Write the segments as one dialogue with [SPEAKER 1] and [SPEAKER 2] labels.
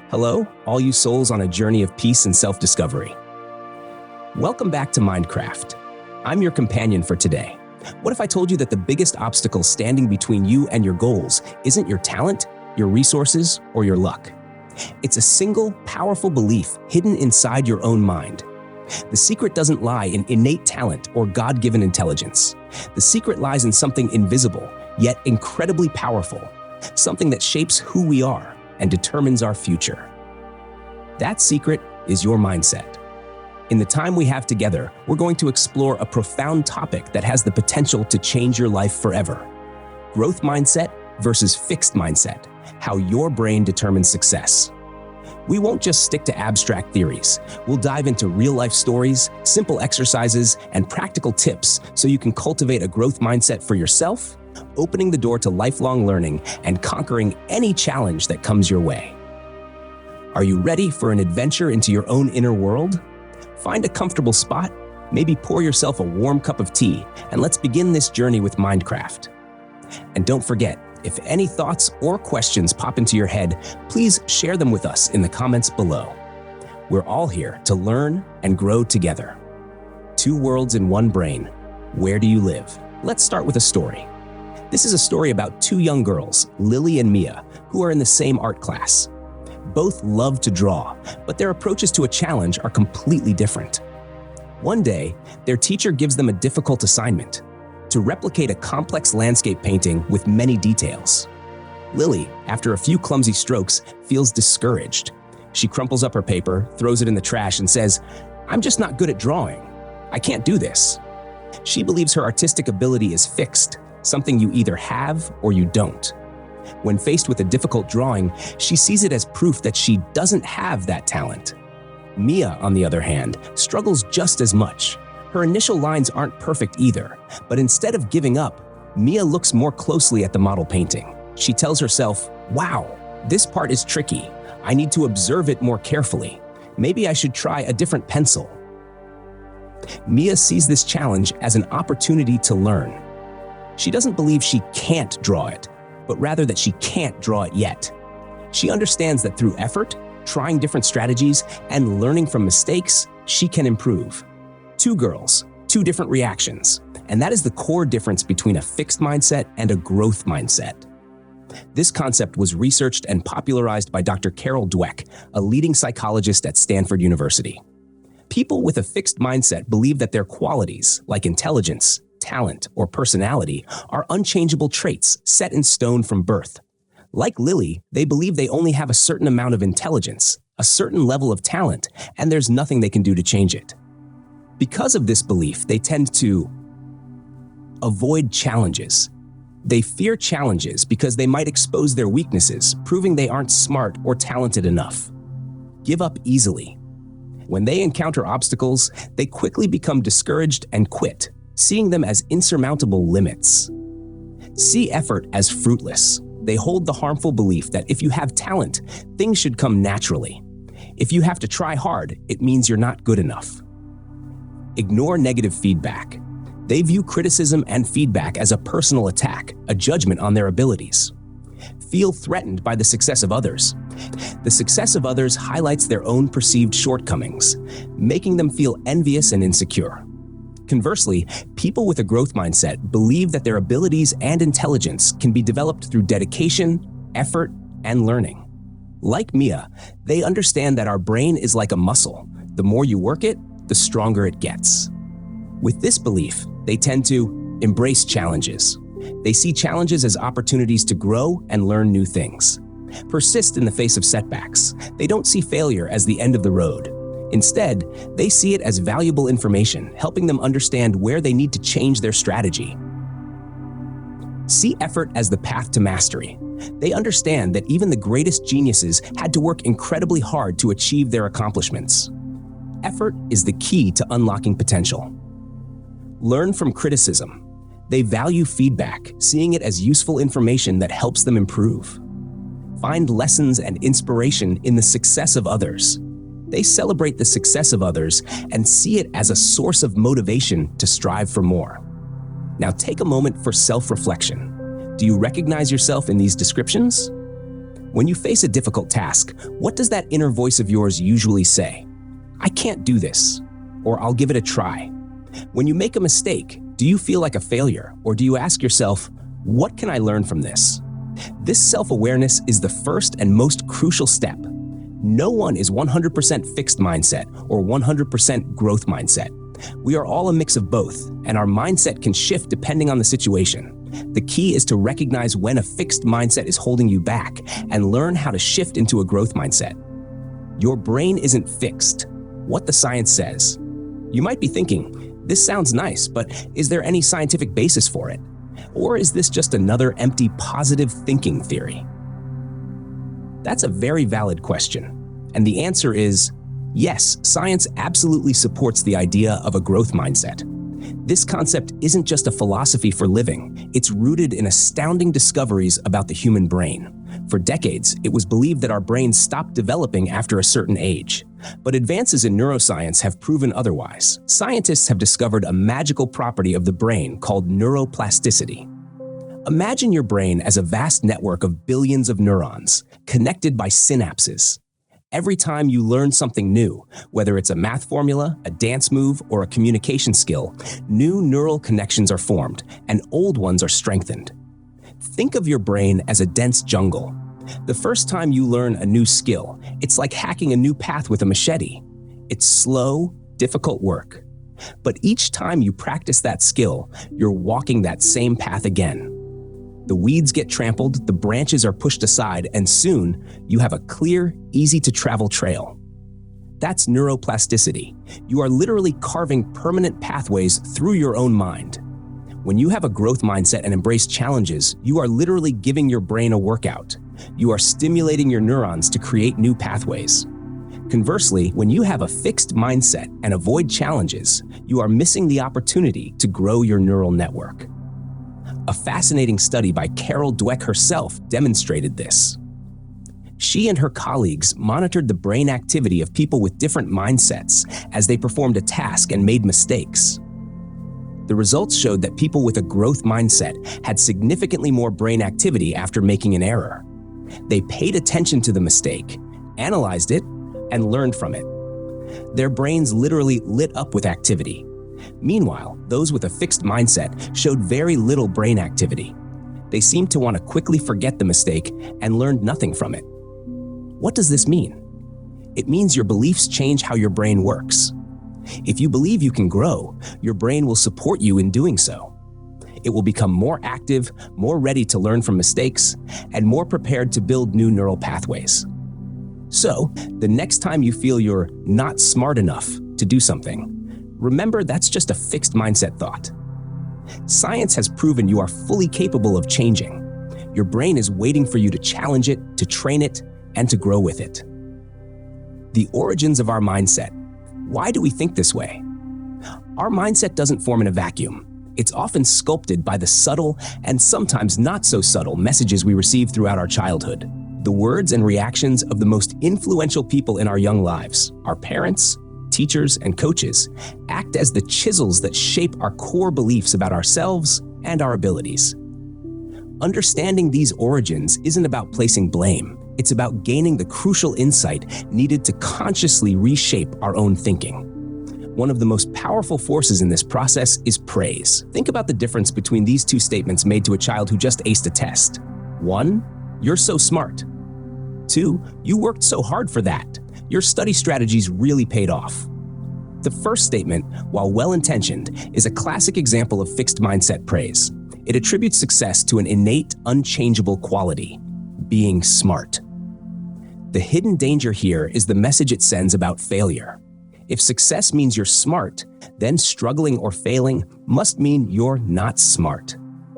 [SPEAKER 1] Hello, all you souls on a journey of peace and self-discovery. Welcome back to Mindcraft. I'm your companion for today. What if I told you that the biggest obstacle standing between you and your goals isn't your talent, your resources, or your luck? It's a single, powerful belief hidden inside your own mind. The secret doesn't lie in innate talent or God-given intelligence. The secret lies in something invisible, yet incredibly powerful, something that shapes who we are and determines our future. That secret is your mindset. In the time we have together, we're going to explore a profound topic that has the potential to change your life forever. Growth mindset versus fixed mindset, how your brain determines success. We won't just stick to abstract theories. We'll dive into real-life stories, simple exercises, and practical tips so you can cultivate a growth mindset for yourself, opening the door to lifelong learning and conquering any challenge that comes your way. Are you ready for an adventure into your own inner world? Find a comfortable spot, maybe pour yourself a warm cup of tea, and let's begin this journey with Mindcraft. And don't forget, if any thoughts or questions pop into your head, please share them with us in the comments below. We're all here to learn and grow together. Two worlds in one brain. Where do you live? Let's start with a story. This is a story about two young girls, Lily and Mia, who are in the same art class. Both love to draw, but their approaches to a challenge are completely different. One day, their teacher gives them a difficult assignment: to replicate a complex landscape painting with many details. Lily, after a few clumsy strokes, feels discouraged. She crumples up her paper, throws it in the trash, and says, "I'm just not good at drawing. I can't do this." She believes her artistic ability is fixed, something you either have or you don't. When faced with a difficult drawing, she sees it as proof that she doesn't have that talent. Mia, on the other hand, struggles just as much. Her initial lines aren't perfect either, but instead of giving up, Mia looks more closely at the model painting. She tells herself, "Wow, this part is tricky. I need to observe it more carefully. Maybe I should try a different pencil." Mia sees this challenge as an opportunity to learn. She doesn't believe she can't draw it, but rather that she can't draw it yet. She understands that through effort, trying different strategies, and learning from mistakes, she can improve. Two girls, two different reactions, and that is the core difference between a fixed mindset and a growth mindset. This concept was researched and popularized by Dr. Dweck, a leading psychologist at Stanford University. People with a fixed mindset believe that their qualities, like intelligence, talent, or personality, are unchangeable traits set in stone from birth. Like Lily, they believe they only have a certain amount of intelligence, a certain level of talent, and there's nothing they can do to change it. Because of this belief, they tend to avoid challenges. They fear challenges because they might expose their weaknesses, proving they aren't smart or talented enough. Give up easily. When they encounter obstacles, they quickly become discouraged and quit, seeing them as insurmountable limits. See effort as fruitless. They hold the harmful belief that if you have talent, things should come naturally. If you have to try hard, it means you're not good enough. Ignore negative feedback. They view criticism and feedback as a personal attack, a judgment on their abilities. Feel threatened by the success of others. The success of others highlights their own perceived shortcomings, making them feel envious and insecure. Conversely, people with a growth mindset believe that their abilities and intelligence can be developed through dedication, effort, and learning. Like Mia, they understand that our brain is like a muscle. The more you work it, the stronger it gets. With this belief, they tend to embrace challenges. They see challenges as opportunities to grow and learn new things. Persist in the face of setbacks. They don't see failure as the end of the road. Instead, they see it as valuable information, helping them understand where they need to change their strategy. See effort as the path to mastery. They understand that even the greatest geniuses had to work incredibly hard to achieve their accomplishments. Effort is the key to unlocking potential. Learn from criticism. They value feedback, seeing it as useful information that helps them improve. Find lessons and inspiration in the success of others. They celebrate the success of others and see it as a source of motivation to strive for more. Now take a moment for self-reflection. Do you recognize yourself in these descriptions? When you face a difficult task, what does that inner voice of yours usually say? I can't do this, or I'll give it a try. When you make a mistake, do you feel like a failure, or do you ask yourself, what can I learn from this? This self-awareness is the first and most crucial step. No one is 100% fixed mindset or 100% growth mindset. We are all a mix of both, and our mindset can shift depending on the situation. The key is to recognize when a fixed mindset is holding you back and learn how to shift into a growth mindset. Your brain isn't fixed. What the science says. You might be thinking, this sounds nice, but is there any scientific basis for it? Or is this just another empty positive thinking theory? That's a very valid question. And the answer is, yes, science absolutely supports the idea of a growth mindset. This concept isn't just a philosophy for living. It's rooted in astounding discoveries about the human brain. For decades, it was believed that our brains stopped developing after a certain age. But advances in neuroscience have proven otherwise. Scientists have discovered a magical property of the brain called neuroplasticity. Imagine your brain as a vast network of billions of neurons, connected by synapses. Every time you learn something new, whether it's a math formula, a dance move, or a communication skill, new neural connections are formed, and old ones are strengthened. Think of your brain as a dense jungle. The first time you learn a new skill, it's like hacking a new path with a machete. It's slow, difficult work. But each time you practice that skill, you're walking that same path again. The weeds get trampled, the branches are pushed aside, and soon you have a clear, easy-to-travel trail. That's neuroplasticity. You are literally carving permanent pathways through your own mind. When you have a growth mindset and embrace challenges, you are literally giving your brain a workout. You are stimulating your neurons to create new pathways. Conversely, when you have a fixed mindset and avoid challenges, you are missing the opportunity to grow your neural network. A fascinating study by Dweck herself demonstrated this. She and her colleagues monitored the brain activity of people with different mindsets as they performed a task and made mistakes. The results showed that people with a growth mindset had significantly more brain activity after making an error. They paid attention to the mistake, analyzed it, and learned from it. Their brains literally lit up with activity. Meanwhile, those with a fixed mindset showed very little brain activity. They seemed to want to quickly forget the mistake and learned nothing from it. What does this mean? It means your beliefs change how your brain works. If you believe you can grow, your brain will support you in doing so. It will become more active, more ready to learn from mistakes, and more prepared to build new neural pathways. So, the next time you feel you're not smart enough to do something, remember that's just a fixed mindset thought. Science has proven you are fully capable of changing. Your brain is waiting for you to challenge it, to train it, and to grow with it. The origins of our mindset. Why do we think this way? Our mindset doesn't form in a vacuum. It's often sculpted by the subtle and sometimes not so subtle messages we receive throughout our childhood. The words and reactions of the most influential people in our young lives, our parents, teachers, and coaches, act as the chisels that shape our core beliefs about ourselves and our abilities. Understanding these origins isn't about placing blame. It's about gaining the crucial insight needed to consciously reshape our own thinking. One of the most powerful forces in this process is praise. Think about the difference between these two statements made to a child who just aced a test. 1, you're so smart. 2, you worked so hard for that. Your study strategies really paid off. The first statement, while well-intentioned, is a classic example of fixed mindset praise. It attributes success to an innate, unchangeable quality, being smart. The hidden danger here is the message it sends about failure. If success means you're smart, then struggling or failing must mean you're not smart.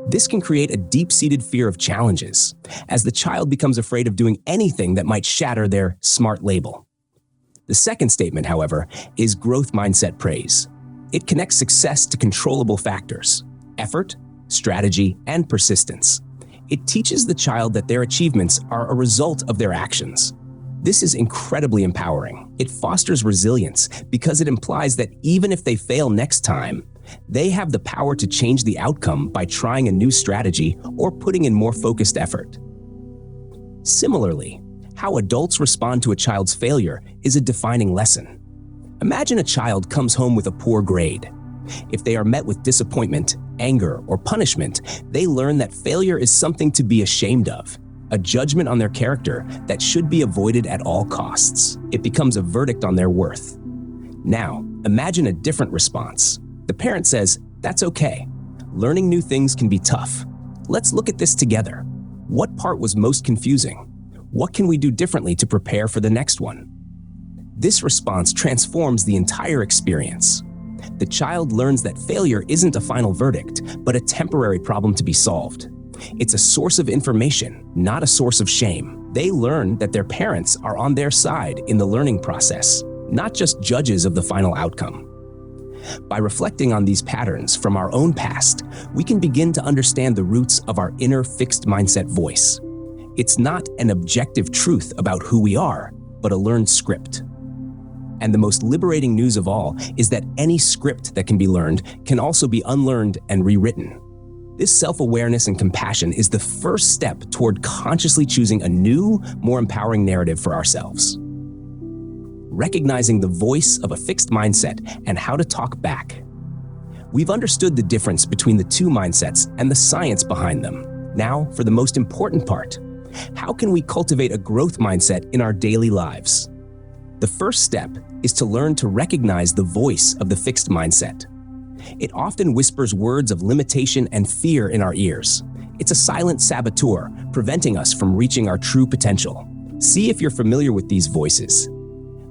[SPEAKER 1] This can create a deep-seated fear of challenges, as the child becomes afraid of doing anything that might shatter their smart label. The second statement, however, is growth mindset praise. It connects success to controllable factors: effort, strategy, and persistence. It teaches the child that their achievements are a result of their actions. This is incredibly empowering. It fosters resilience because it implies that even if they fail next time, they have the power to change the outcome by trying a new strategy or putting in more focused effort. Similarly, how adults respond to a child's failure is a defining lesson. Imagine a child comes home with a poor grade. If they are met with disappointment, anger, or punishment, they learn that failure is something to be ashamed of, a judgment on their character that should be avoided at all costs. It becomes a verdict on their worth. Now, imagine a different response. The parent says, "That's okay. Learning new things can be tough. Let's look at this together. What part was most confusing? What can we do differently to prepare for the next one?" This response transforms the entire experience. The child learns that failure isn't a final verdict, but a temporary problem to be solved. It's a source of information, not a source of shame. They learn that their parents are on their side in the learning process, not just judges of the final outcome. By reflecting on these patterns from our own past, we can begin to understand the roots of our inner fixed mindset voice. It's not an objective truth about who we are, but a learned script. And the most liberating news of all is that any script that can be learned can also be unlearned and rewritten. This self-awareness and compassion is the first step toward consciously choosing a new, more empowering narrative for ourselves. Recognizing the voice of a fixed mindset and how to talk back. We've understood the difference between the two mindsets and the science behind them. Now, for the most important part, how can we cultivate a growth mindset in our daily lives? The first step is to learn to recognize the voice of the fixed mindset. It often whispers words of limitation and fear in our ears. It's a silent saboteur, preventing us from reaching our true potential. See if you're familiar with these voices.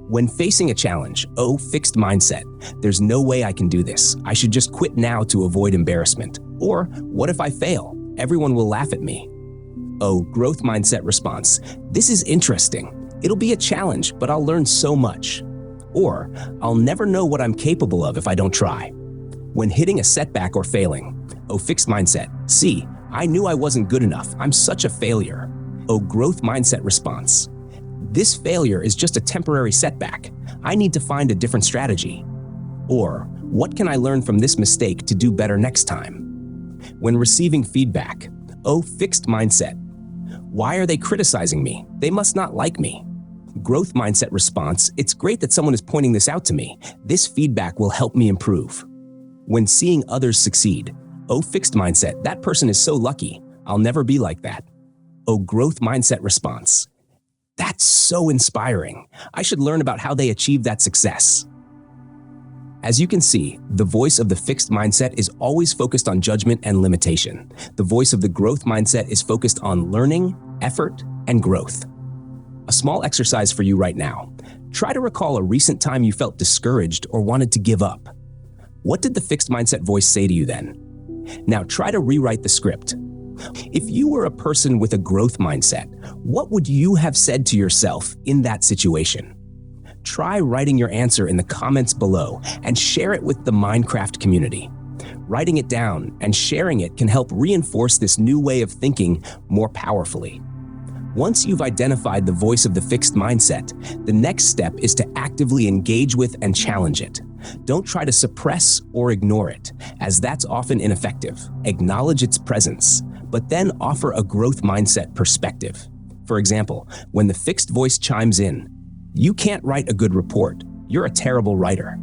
[SPEAKER 1] When facing a challenge, "Oh, fixed mindset, there's no way I can do this. I should just quit now to avoid embarrassment." Or, "What if I fail? Everyone will laugh at me." Oh, growth mindset response, "This is interesting. It'll be a challenge, but I'll learn so much." Or, "I'll never know what I'm capable of if I don't try." When hitting a setback or failing, oh, fixed mindset, "See, I knew I wasn't good enough. I'm such a failure." Oh, growth mindset response, "This failure is just a temporary setback. I need to find a different strategy." Or, "What can I learn from this mistake to do better next time?" When receiving feedback, oh, fixed mindset, "Why are they criticizing me? They must not like me." Growth mindset response, "It's great that someone is pointing this out to me. This feedback will help me improve." When seeing others succeed, oh, fixed mindset, "That person is so lucky. I'll never be like that." Oh, growth mindset response, "That's so inspiring. I should learn about how they achieve that success." As you can see, the voice of the fixed mindset is always focused on judgment and limitation. The voice of the growth mindset is focused on learning, effort, and growth. A small exercise for you right now. Try to recall a recent time you felt discouraged or wanted to give up. What did the fixed mindset voice say to you then? Now try to rewrite the script. If you were a person with a growth mindset, what would you have said to yourself in that situation? Try writing your answer in the comments below and share it with the Minecraft community. Writing it down and sharing it can help reinforce this new way of thinking more powerfully. Once you've identified the voice of the fixed mindset, the next step is to actively engage with and challenge it. Don't try to suppress or ignore it, as that's often ineffective. Acknowledge its presence, but then offer a growth mindset perspective. For example, when the fixed voice chimes in, "You can't write a good report. You're a terrible writer."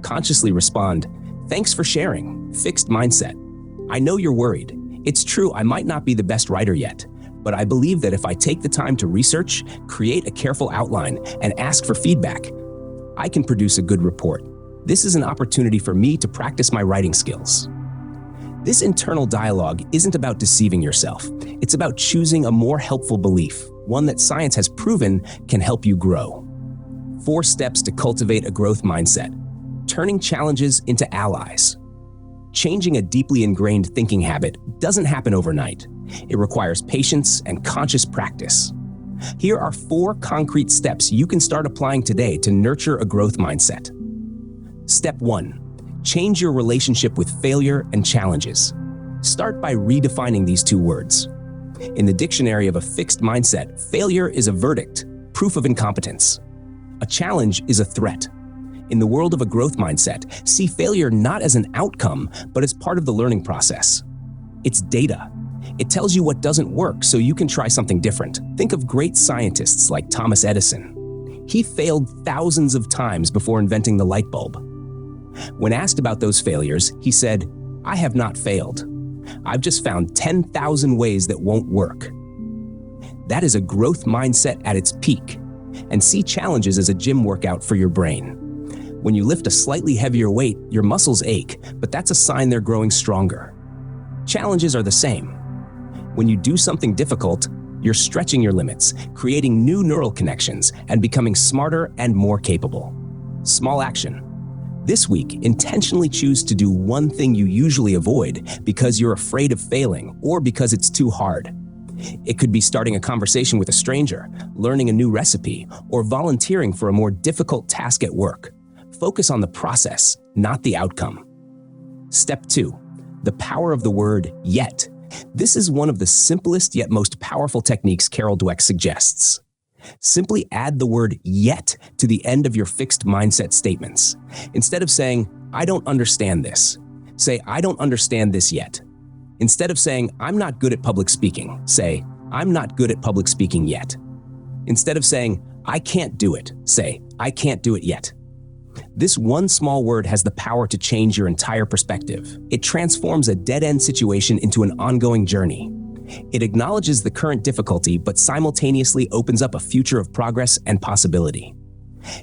[SPEAKER 1] Consciously respond, "Thanks for sharing, fixed mindset. I know you're worried. It's true, I might not be the best writer yet, but I believe that if I take the time to research, create a careful outline, and ask for feedback, I can produce a good report. This is an opportunity for me to practice my writing skills." This internal dialogue isn't about deceiving yourself. It's about choosing a more helpful belief, one that science has proven can help you grow. 4 steps to cultivate a growth mindset. Turning challenges into allies. Changing a deeply ingrained thinking habit doesn't happen overnight. It requires patience and conscious practice. Here are 4 concrete steps you can start applying today to nurture a growth mindset. Step 1. Change your relationship with failure and challenges. Start by redefining these 2 words. In the dictionary of a fixed mindset, failure is a verdict, proof of incompetence. A challenge is a threat. In the world of a growth mindset, see failure not as an outcome, but as part of the learning process. It's data. It tells you what doesn't work so you can try something different. Think of great scientists like Thomas Edison. He failed thousands of times before inventing the light bulb. When asked about those failures, he said, "I have not failed. I've just found 10,000 ways that won't work." That is a growth mindset at its peak. And see challenges as a gym workout for your brain. When you lift a slightly heavier weight, your muscles ache, but that's a sign they're growing stronger. Challenges are the same. When you do something difficult, you're stretching your limits, creating new neural connections, and becoming smarter and more capable. Small action. This week, intentionally choose to do one thing you usually avoid because you're afraid of failing or because it's too hard. It could be starting a conversation with a stranger, learning a new recipe, or volunteering for a more difficult task at work. Focus on the process, not the outcome. Step 2. The power of the word yet. This is one of the simplest yet most powerful techniques Carol Dweck suggests. Simply add the word yet to the end of your fixed mindset statements. Instead of saying, "I don't understand this," say, "I don't understand this yet." Instead of saying, "I'm not good at public speaking," say, "I'm not good at public speaking yet." Instead of saying, "I can't do it," say, "I can't do it yet." This one small word has the power to change your entire perspective. It transforms a dead-end situation into an ongoing journey. It acknowledges the current difficulty, but simultaneously opens up a future of progress and possibility.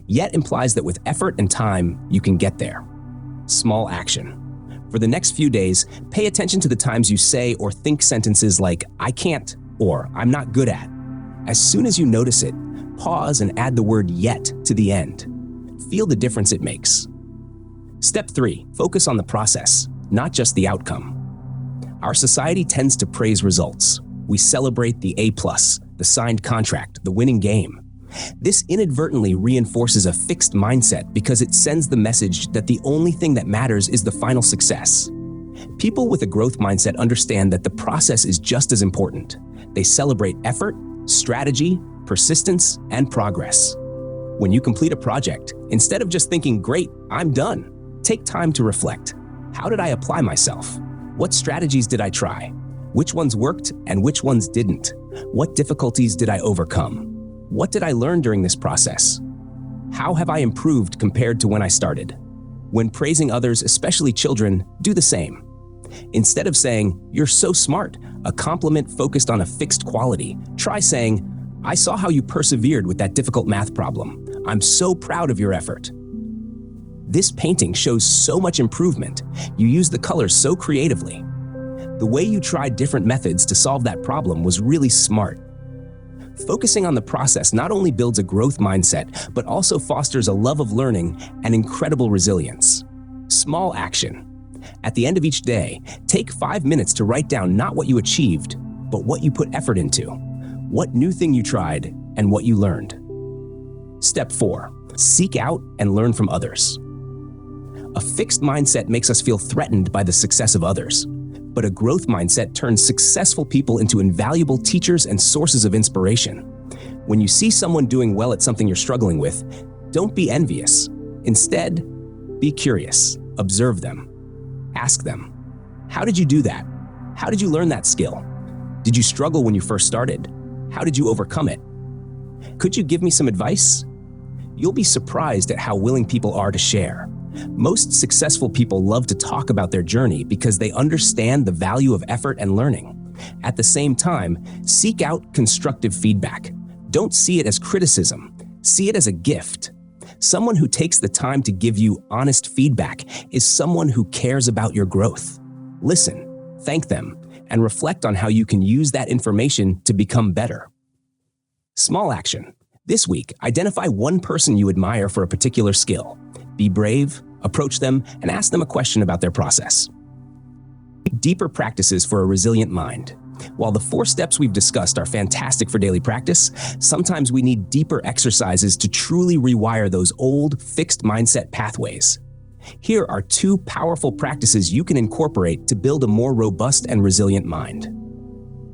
[SPEAKER 1] Yet implies that with effort and time, you can get there. Small action. For the next few days, pay attention to the times you say or think sentences like, "I can't," or "I'm not good at." As soon as you notice it, pause and add the word yet to the end. Feel the difference it makes. Step 3, focus on the process, not just the outcome. Our society tends to praise results. We celebrate the A+, the signed contract, the winning game. This inadvertently reinforces a fixed mindset because it sends the message that the only thing that matters is the final success. People with a growth mindset understand that the process is just as important. They celebrate effort, strategy, persistence, and progress. When you complete a project, instead of just thinking, "Great, I'm done," take time to reflect. How did I apply myself? What strategies did I try? Which ones worked and which ones didn't? What difficulties did I overcome? What did I learn during this process? How have I improved compared to when I started? When praising others, especially children, do the same. Instead of saying, "You're so smart," a compliment focused on a fixed quality, try saying, "I saw how you persevered with that difficult math problem. I'm so proud of your effort." This painting shows so much improvement. You used the colors so creatively. The way you tried different methods to solve that problem was really smart. Focusing on the process not only builds a growth mindset, but also fosters a love of learning and incredible resilience. Small action. At the end of each day, take 5 minutes to write down not what you achieved, but what you put effort into, what new thing you tried, and what you learned. Step 4, seek out and learn from others. A fixed mindset makes us feel threatened by the success of others, but a growth mindset turns successful people into invaluable teachers and sources of inspiration. When you see someone doing well at something you're struggling with, don't be envious. Instead, be curious. Observe them. Ask them, "How did you do that? How did you learn that skill? Did you struggle when you first started? How did you overcome it? Could you give me some advice?" You'll be surprised at how willing people are to share. Most successful people love to talk about their journey because they understand the value of effort and learning. At the same time, seek out constructive feedback. Don't see it as criticism. See it as a gift. Someone who takes the time to give you honest feedback is someone who cares about your growth. Listen, thank them, and reflect on how you can use that information to become better. Small action. This week, identify one person you admire for a particular skill. Be brave, approach them, and ask them a question about their process. Deeper practices for a resilient mind. While the 4 steps we've discussed are fantastic for daily practice, sometimes we need deeper exercises to truly rewire those old, fixed mindset pathways. Here are 2 powerful practices you can incorporate to build a more robust and resilient mind.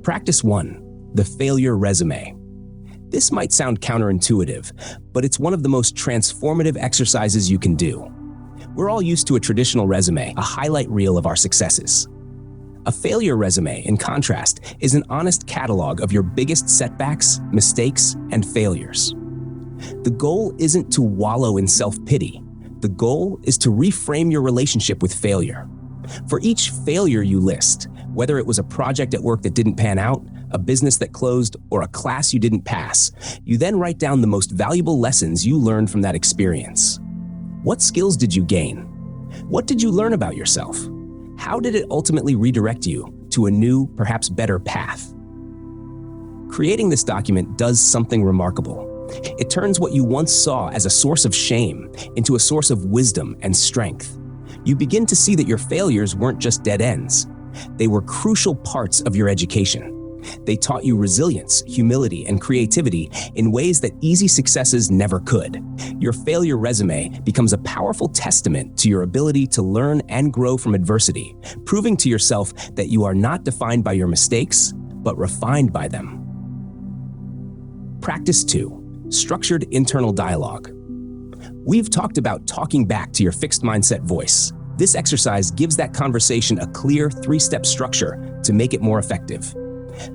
[SPEAKER 1] Practice 1, the failure resume. This might sound counterintuitive, but it's one of the most transformative exercises you can do. We're all used to a traditional resume, a highlight reel of our successes. A failure resume, in contrast, is an honest catalog of your biggest setbacks, mistakes, and failures. The goal isn't to wallow in self-pity. The goal is to reframe your relationship with failure. For each failure you list, whether it was a project at work that didn't pan out, a business that closed, or a class you didn't pass, you then write down the most valuable lessons you learned from that experience. What skills did you gain? What did you learn about yourself? How did it ultimately redirect you to a new, perhaps better path? Creating this document does something remarkable. It turns what you once saw as a source of shame into a source of wisdom and strength. You begin to see that your failures weren't just dead ends. They were crucial parts of your education. They taught you resilience, humility, and creativity in ways that easy successes never could. Your failure resume becomes a powerful testament to your ability to learn and grow from adversity, proving to yourself that you are not defined by your mistakes, but refined by them. Practice 2. Structured internal dialogue. We've talked about talking back to your fixed mindset voice. This exercise gives that conversation a clear 3-step structure to make it more effective.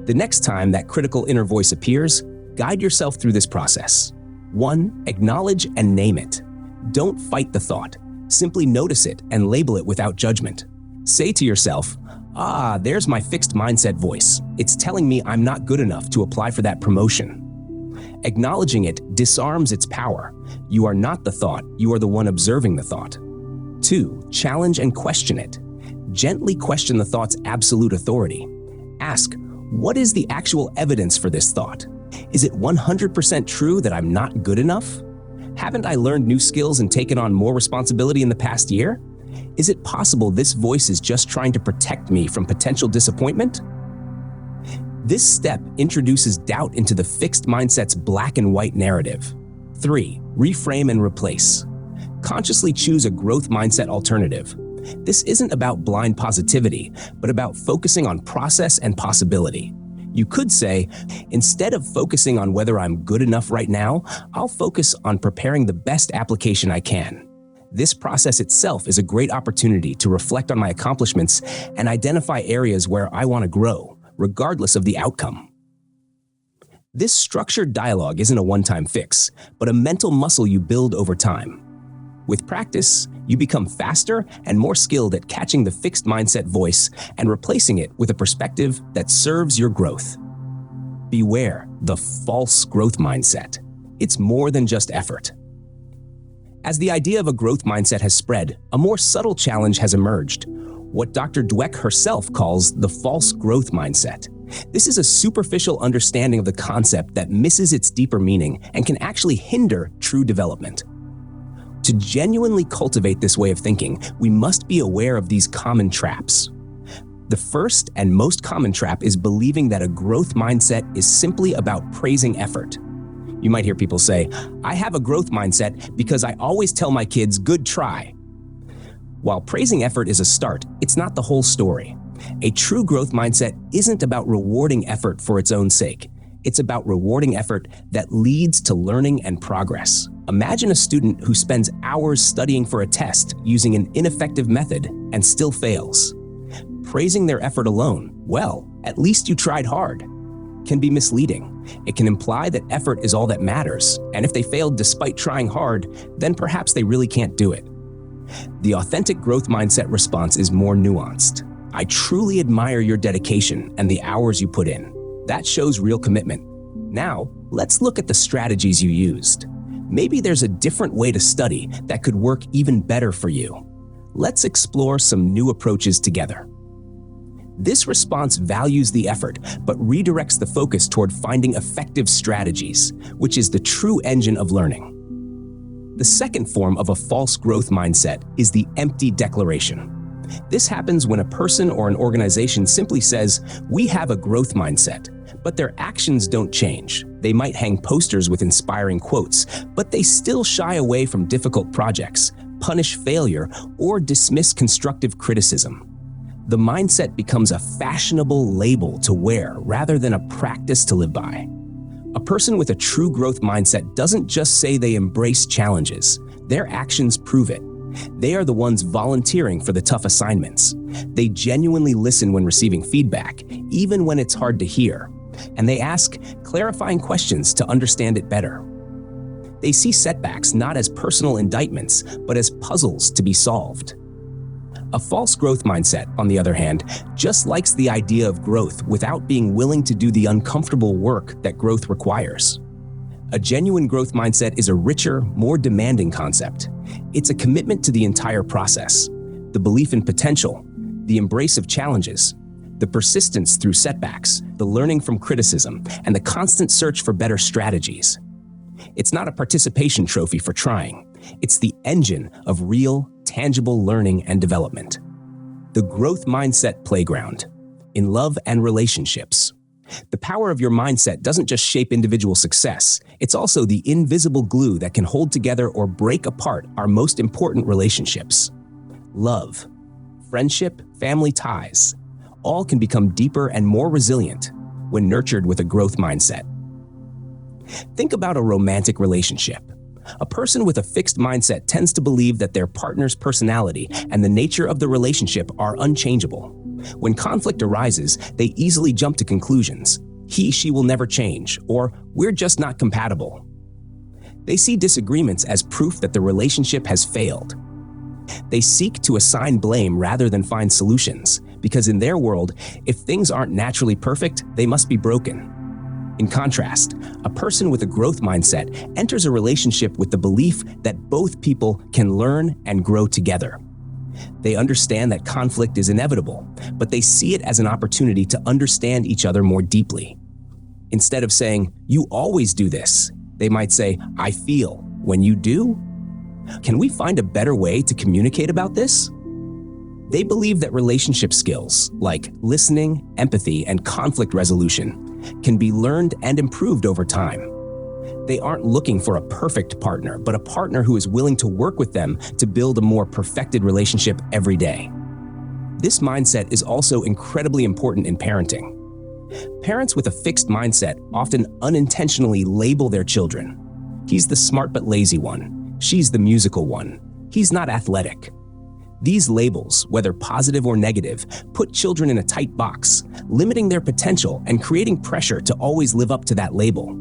[SPEAKER 1] The next time that critical inner voice appears, guide yourself through this process. 1. Acknowledge and name it. Don't fight the thought. Simply notice it and label it without judgment. Say to yourself, there's my fixed mindset voice. It's telling me I'm not good enough to apply for that promotion. Acknowledging it disarms its power. You are not the thought, you are the one observing the thought. 2. Challenge and question it. Gently question the thought's absolute authority. Ask, what is the actual evidence for this thought? Is it 100% true that I'm not good enough? Haven't I learned new skills and taken on more responsibility in the past year? Is it possible this voice is just trying to protect me from potential disappointment? This step introduces doubt into the fixed mindset's black and white narrative. 3. Reframe and replace. Consciously choose a growth mindset alternative. This isn't about blind positivity, but about focusing on process and possibility. You could say, instead of focusing on whether I'm good enough right now, I'll focus on preparing the best application I can. This process itself is a great opportunity to reflect on my accomplishments and identify areas where I want to grow, regardless of the outcome. This structured dialogue isn't a one-time fix, but a mental muscle you build over time. With practice, you become faster and more skilled at catching the fixed mindset voice and replacing it with a perspective that serves your growth. Beware the false growth mindset. It's more than just effort. As the idea of a growth mindset has spread, a more subtle challenge has emerged, what Dr. Dweck herself calls the false growth mindset. This is a superficial understanding of the concept that misses its deeper meaning and can actually hinder true development. To genuinely cultivate this way of thinking, we must be aware of these common traps. The first and most common trap is believing that a growth mindset is simply about praising effort. You might hear people say, I have a growth mindset because I always tell my kids, good try. While praising effort is a start, it's not the whole story. A true growth mindset isn't about rewarding effort for its own sake. It's about rewarding effort that leads to learning and progress. Imagine a student who spends hours studying for a test using an ineffective method and still fails. Praising their effort alone, well, at least you tried hard, can be misleading. It can imply that effort is all that matters, and if they failed despite trying hard, then perhaps they really can't do it. The authentic growth mindset response is more nuanced. I truly admire your dedication and the hours you put in. That shows real commitment. Now, let's look at the strategies you used. Maybe there's a different way to study that could work even better for you. Let's explore some new approaches together. This response values the effort, but redirects the focus toward finding effective strategies, which is the true engine of learning. The second form of a false growth mindset is the empty declaration. This happens when a person or an organization simply says, we have a growth mindset, but their actions don't change. They might hang posters with inspiring quotes, but they still shy away from difficult projects, punish failure, or dismiss constructive criticism. The mindset becomes a fashionable label to wear rather than a practice to live by. A person with a true growth mindset doesn't just say they embrace challenges. Their actions prove it. They are the ones volunteering for the tough assignments. They genuinely listen when receiving feedback, even when it's hard to hear, and they ask clarifying questions to understand it better. They see setbacks not as personal indictments, but as puzzles to be solved. A false growth mindset, on the other hand, just likes the idea of growth without being willing to do the uncomfortable work that growth requires. A genuine growth mindset is a richer, more demanding concept. It's a commitment to the entire process, the belief in potential, the embrace of challenges, the persistence through setbacks, the learning from criticism, and the constant search for better strategies. It's not a participation trophy for trying. It's the engine of real, tangible learning and development. The growth mindset playground. In love and relationships. The power of your mindset doesn't just shape individual success, it's also the invisible glue that can hold together or break apart our most important relationships. Love, friendship, family ties, all can become deeper and more resilient when nurtured with a growth mindset. Think about a romantic relationship. A person with a fixed mindset tends to believe that their partner's personality and the nature of the relationship are unchangeable. When conflict arises, they easily jump to conclusions. She will never change, or we're just not compatible. They see disagreements as proof that the relationship has failed. They seek to assign blame rather than find solutions, because in their world, if things aren't naturally perfect, they must be broken. In contrast, a person with a growth mindset enters a relationship with the belief that both people can learn and grow together. They understand that conflict is inevitable, but they see it as an opportunity to understand each other more deeply. Instead of saying, "You always do this," they might say, "I feel when you do." Can we find a better way to communicate about this? They believe that relationship skills like listening, empathy, and conflict resolution can be learned and improved over time. They aren't looking for a perfect partner, but a partner who is willing to work with them to build a more perfected relationship every day. This mindset is also incredibly important in parenting. Parents with a fixed mindset often unintentionally label their children. He's the smart but lazy one. She's the musical one. He's not athletic. These labels, whether positive or negative, put children in a tight box, limiting their potential and creating pressure to always live up to that label.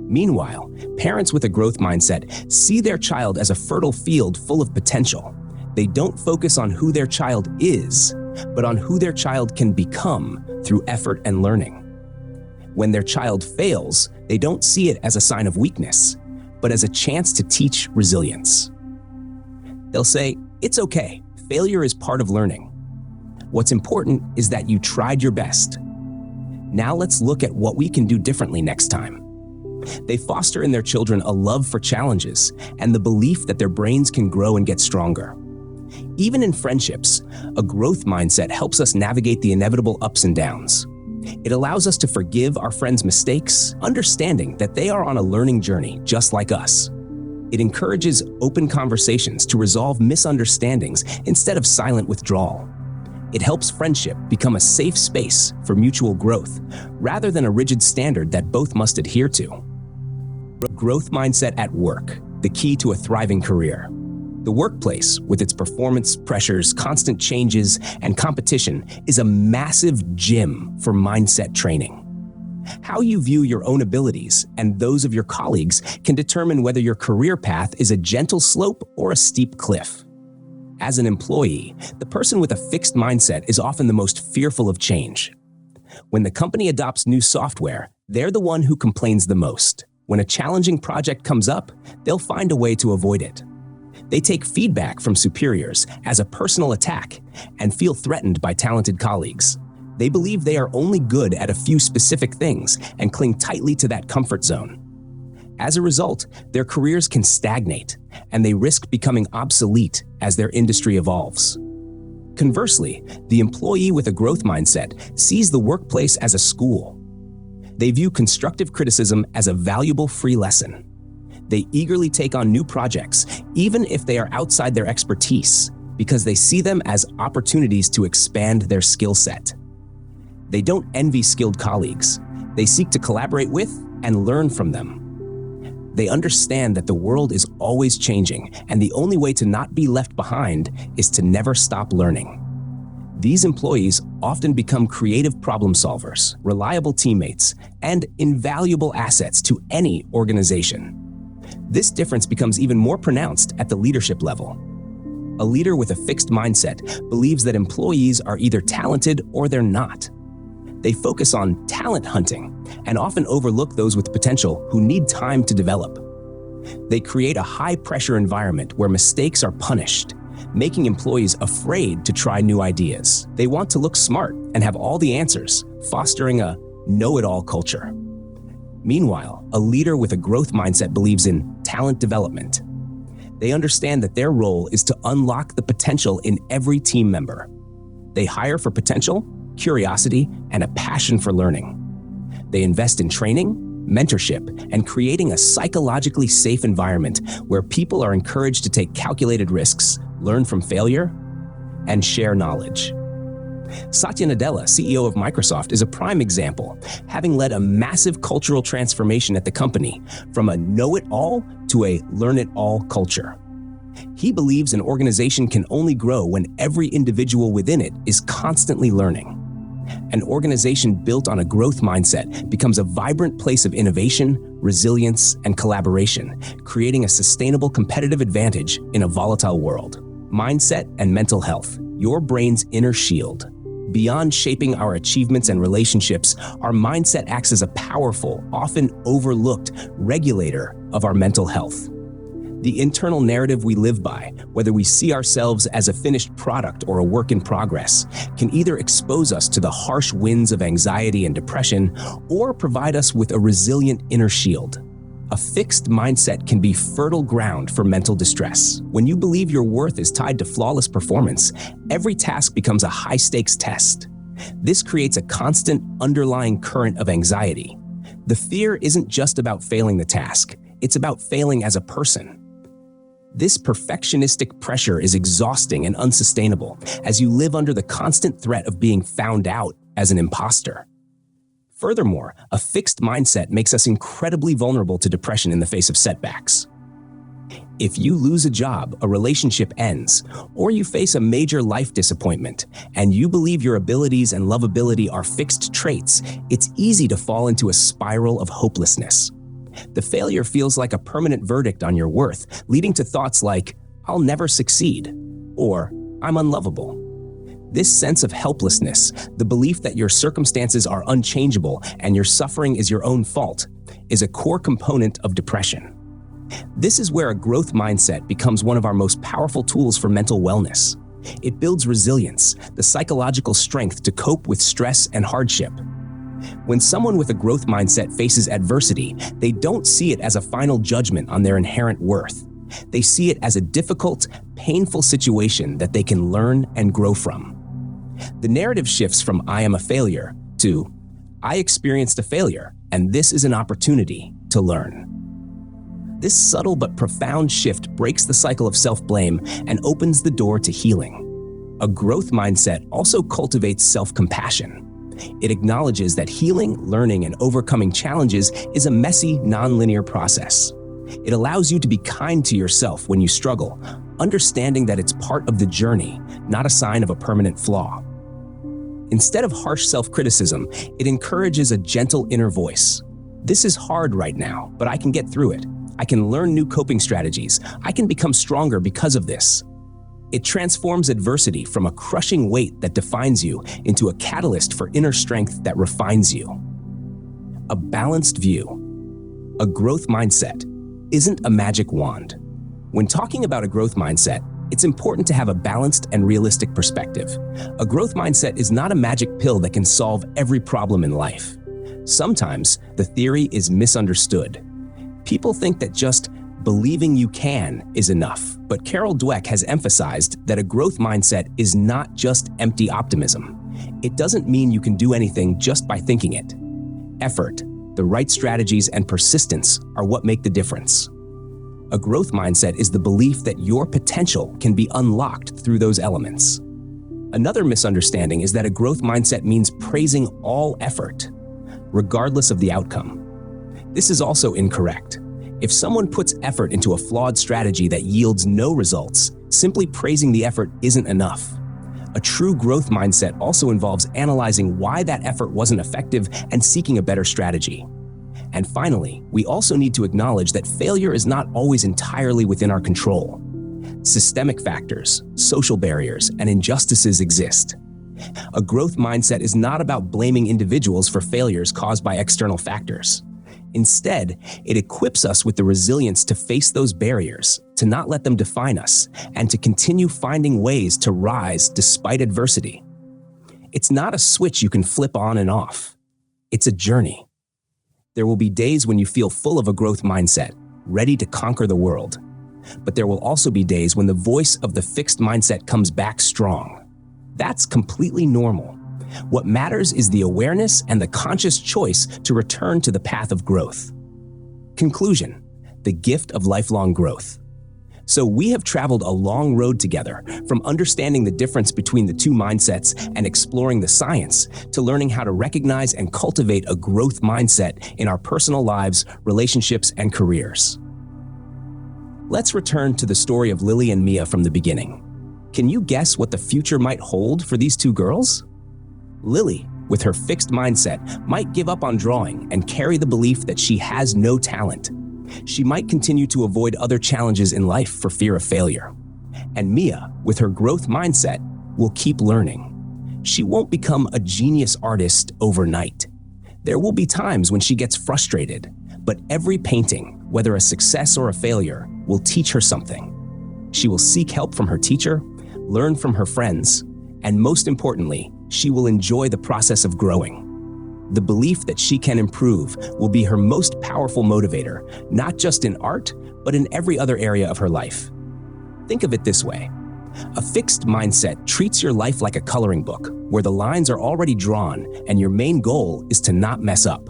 [SPEAKER 1] Meanwhile, parents with a growth mindset see their child as a fertile field full of potential. They don't focus on who their child is, but on who their child can become through effort and learning. When their child fails, they don't see it as a sign of weakness, but as a chance to teach resilience. They'll say, "It's okay. Failure is part of learning. What's important is that you tried your best. Now let's look at what we can do differently next time." They foster in their children a love for challenges and the belief that their brains can grow and get stronger. Even in friendships, a growth mindset helps us navigate the inevitable ups and downs. It allows us to forgive our friends' mistakes, understanding that they are on a learning journey just like us. It encourages open conversations to resolve misunderstandings instead of silent withdrawal. It helps friendship become a safe space for mutual growth, rather than a rigid standard that both must adhere to. Growth mindset at work, the key to a thriving career. The workplace, with its performance pressures, constant changes, and competition, is a massive gym for mindset training. How you view your own abilities and those of your colleagues can determine whether your career path is a gentle slope or a steep cliff. As an employee, the person with a fixed mindset is often the most fearful of change. When the company adopts new software, they're the one who complains the most. When a challenging project comes up, they'll find a way to avoid it. They take feedback from superiors as a personal attack and feel threatened by talented colleagues. They believe they are only good at a few specific things and cling tightly to that comfort zone. As a result, their careers can stagnate, and they risk becoming obsolete as their industry evolves. Conversely, the employee with a growth mindset sees the workplace as a school. They view constructive criticism as a valuable free lesson. They eagerly take on new projects, even if they are outside their expertise, because they see them as opportunities to expand their skill set. They don't envy skilled colleagues. They seek to collaborate with and learn from them. They understand that the world is always changing, and the only way to not be left behind is to never stop learning. These employees often become creative problem solvers, reliable teammates, and invaluable assets to any organization. This difference becomes even more pronounced at the leadership level. A leader with a fixed mindset believes that employees are either talented or they're not. They focus on talent hunting and often overlook those with potential who need time to develop. They create a high-pressure environment where mistakes are punished, making employees afraid to try new ideas. They want to look smart and have all the answers, fostering a know-it-all culture. Meanwhile, a leader with a growth mindset believes in talent development. They understand that their role is to unlock the potential in every team member. They hire for potential, curiosity, and a passion for learning. They invest in training, mentorship, and creating a psychologically safe environment where people are encouraged to take calculated risks, learn from failure, and share knowledge. Satya Nadella, CEO of Microsoft, is a prime example, having led a massive cultural transformation at the company from a know-it-all to a learn-it-all culture. He believes an organization can only grow when every individual within it is constantly learning. An organization built on a growth mindset becomes a vibrant place of innovation, resilience, and collaboration, creating a sustainable competitive advantage in a volatile world. Mindset and mental health, your brain's inner shield. Beyond shaping our achievements and relationships, our mindset acts as a powerful, often overlooked regulator of our mental health. The internal narrative we live by, whether we see ourselves as a finished product or a work in progress, can either expose us to the harsh winds of anxiety and depression or provide us with a resilient inner shield. A fixed mindset can be fertile ground for mental distress. When you believe your worth is tied to flawless performance, every task becomes a high-stakes test. This creates a constant underlying current of anxiety. The fear isn't just about failing the task, it's about failing as a person. This perfectionistic pressure is exhausting and unsustainable as you live under the constant threat of being found out as an imposter. Furthermore, a fixed mindset makes us incredibly vulnerable to depression in the face of setbacks. If you lose a job, a relationship ends, or you face a major life disappointment, and you believe your abilities and lovability are fixed traits, it's easy to fall into a spiral of hopelessness. The failure feels like a permanent verdict on your worth, leading to thoughts like, "I'll never succeed," or "I'm unlovable." This sense of helplessness, the belief that your circumstances are unchangeable and your suffering is your own fault, is a core component of depression. This is where a growth mindset becomes one of our most powerful tools for mental wellness. It builds resilience, the psychological strength to cope with stress and hardship. When someone with a growth mindset faces adversity, they don't see it as a final judgment on their inherent worth. They see it as a difficult, painful situation that they can learn and grow from. The narrative shifts from "I am a failure" to "I experienced a failure, and this is an opportunity to learn." This subtle but profound shift breaks the cycle of self-blame and opens the door to healing. A growth mindset also cultivates self-compassion. It acknowledges that healing, learning, and overcoming challenges is a messy, non-linear process. It allows you to be kind to yourself when you struggle, understanding that it's part of the journey, not a sign of a permanent flaw. Instead of harsh self-criticism, it encourages a gentle inner voice. "This is hard right now, but I can get through it. I can learn new coping strategies. I can become stronger because of this." It transforms adversity from a crushing weight that defines you into a catalyst for inner strength that refines you. A balanced view. A growth mindset isn't a magic wand. When talking about a growth mindset, it's important to have a balanced and realistic perspective. A growth mindset is not a magic pill that can solve every problem in life. Sometimes the theory is misunderstood. People think that just believing you can is enough, but Carol Dweck has emphasized that a growth mindset is not just empty optimism. It doesn't mean you can do anything just by thinking it. Effort, the right strategies, and persistence are what make the difference. A growth mindset is the belief that your potential can be unlocked through those elements. Another misunderstanding is that a growth mindset means praising all effort, regardless of the outcome. This is also incorrect. If someone puts effort into a flawed strategy that yields no results, simply praising the effort isn't enough. A true growth mindset also involves analyzing why that effort wasn't effective and seeking a better strategy. And finally, we also need to acknowledge that failure is not always entirely within our control. Systemic factors, social barriers, and injustices exist. A growth mindset is not about blaming individuals for failures caused by external factors. Instead, it equips us with the resilience to face those barriers, to not let them define us, and to continue finding ways to rise despite adversity. It's not a switch you can flip on and off. It's a journey. There will be days when you feel full of a growth mindset, ready to conquer the world. But there will also be days when the voice of the fixed mindset comes back strong. That's completely normal. What matters is the awareness and the conscious choice to return to the path of growth. Conclusion: the gift of lifelong growth. So we have traveled a long road together, from understanding the difference between the two mindsets and exploring the science, to learning how to recognize and cultivate a growth mindset in our personal lives, relationships, and careers. Let's return to the story of Lily and Mia from the beginning. Can you guess what the future might hold for these two girls? Lily, with her fixed mindset, might give up on drawing and carry the belief that she has no talent. She might continue to avoid other challenges in life for fear of failure. And Mia, with her growth mindset, will keep learning. She won't become a genius artist overnight. There will be times when she gets frustrated, but every painting, whether a success or a failure, will teach her something. She will seek help from her teacher, learn from her friends, and most importantly, she will enjoy the process of growing. The belief that she can improve will be her most powerful motivator, not just in art, but in every other area of her life. Think of it this way. A fixed mindset treats your life like a coloring book, where the lines are already drawn and your main goal is to not mess up.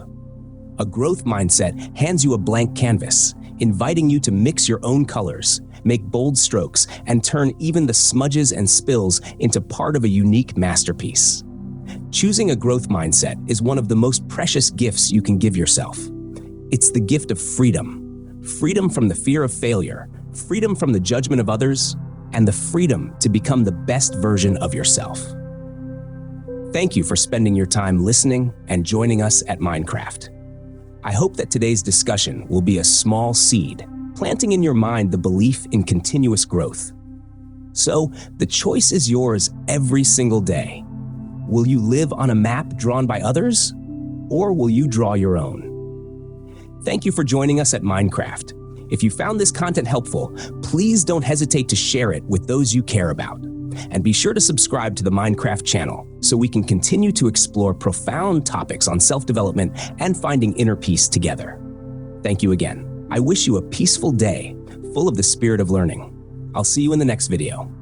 [SPEAKER 1] A growth mindset hands you a blank canvas, inviting you to mix your own colors, make bold strokes, and turn even the smudges and spills into part of a unique masterpiece. Choosing a growth mindset is one of the most precious gifts you can give yourself. It's the gift of freedom. Freedom from the fear of failure, freedom from the judgment of others, and the freedom to become the best version of yourself. Thank you for spending your time listening and joining us at Minecraft. I hope that today's discussion will be a small seed, planting in your mind the belief in continuous growth. So, the choice is yours every single day. Will you live on a map drawn by others, or will you draw your own? Thank you for joining us at Minecraft. If you found this content helpful, please don't hesitate to share it with those you care about. And be sure to subscribe to the Minecraft channel so we can continue to explore profound topics on self-development and finding inner peace together. Thank you again. I wish you a peaceful day, full of the spirit of learning. I'll see you in the next video.